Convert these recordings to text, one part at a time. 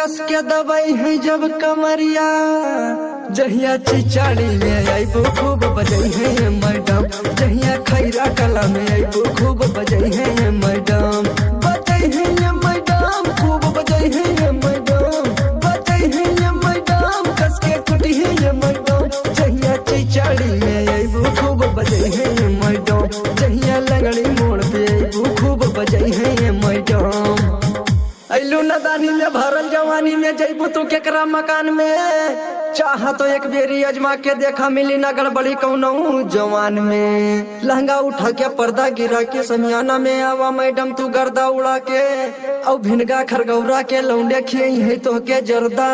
कस के दबाई है जब कमरिया, जहिया चिचाड़ी में आईबो खूब बजई है मैडम, जहिया खैरा कला में आईबो खूब बजई है मैडम, बजई है मैडम खूब बजई है मैडम, बजई है मैडम कस के कुटी है मैडम, जहिया चिचाड़ी में आईबो खूब बजई है मैडम, जहिया लंगड़ी मोड़ पे आईबो खूब बजई है मैडम। अइलू नदानी में भरल जवानी में जैबू तू केकरा मकान में, चाह तो एक बेरी अजमा के देखा मिली ना गड़बड़ी कौनो जवान में, लहंगा उठा के पर्दा गिरा के समियाना में आवा मैडम तू गर्दा उड़ा के, और भिनगा खरगौरा के लौंडे खियई है तो के जर्दा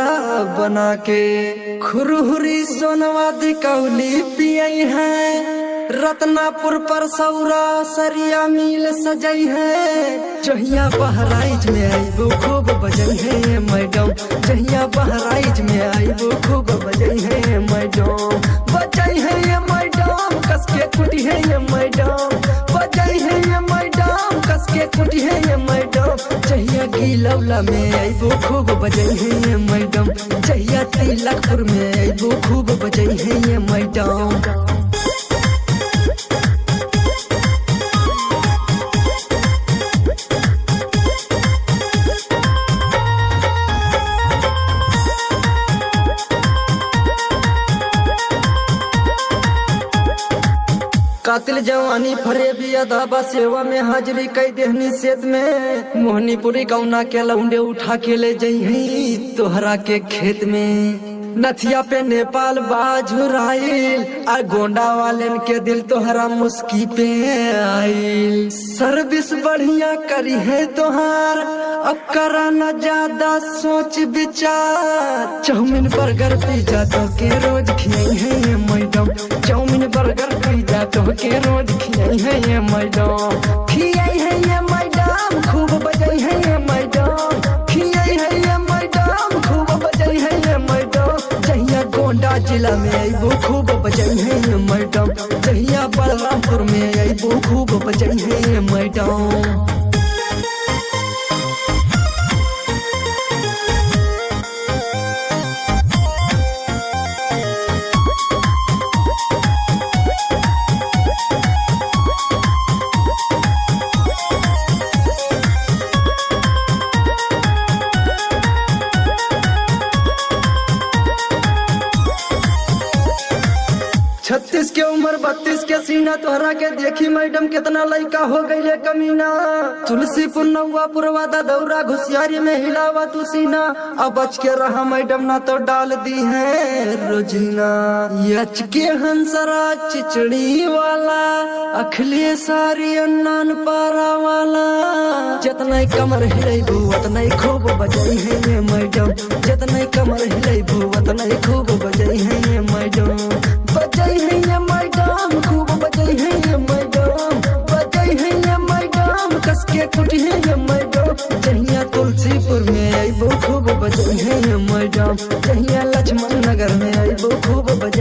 बना के, खुरहुरी सोनवा दिकौली पियई है, रत्नापुर पर सौरा सरिया मिल सजई है, जहिया बहराइच में आईबो खूब बजई है मैडम, जहिया बहराइच में आईबो खूब बजई है मैडम, बजई है मैडम कस के कुटी है मैडम, बजई है मैडम कस के कुटी है मैडम, जहिया गिलौला में आईबो खूब बजई है मैडम, जहिया तिलकपुर में आईबो खूब बजई है मैडम। कातिल जवानी फरे बिया दाबा सेवा में हाजिरी कई देहनी सेत में, मोहनीपुरी कौना के लौंडे उठा के ले जई तोहरा के खेत में, नथिया पे नेपाल बाजुराइल आ गोंडा वालेन के दिल तोहरा मुस्की पे आइल, सर्विस बढ़िया करी है तोहार अब करा न ज्यादा सोच विचार, चाउमीन बर्गर पिज्जा तो के रोज खियाई है मैडम, चाउमीन बर्गर पिज्जा तो के रोज खियाई है मैडम, खियाई है मैडम खूब बजई है मैडम, खियाई है मैडम खूब बजई है मैडम, जहिया गोंडा जिला में आईबो खूब बजई है मैडम, जहिया बलरामपुर में आईबो खूब बजई है मैडम। छत्तीस के उम्र 32 के सीना तोहरा के देखी मैडम कितना लड़का हो गईले कमीना, तुलसीपुर नौवापुर वादा दौरा घुसियारी में हिलावा तू सीना, अब बच के रहा मैडम ना तो डाल दी है रोजीना, यच के हंसरा चिचड़ी वाला अखले सारी अन्नान पारा वाला, जितना कमर हिलेबू उतना खूब बजई है मैडम, जितना कमर हिलेबू उतना खूब बजई है मैडम, बजई है मैडम खूब बजई है मैडम, बजई है मैडम कस के कुटी है मैडम, जहिया तुलसीपुर में आईबो खूब बजई है मैडम, जहिया लक्ष्मण नगर में आईबो खूब बजई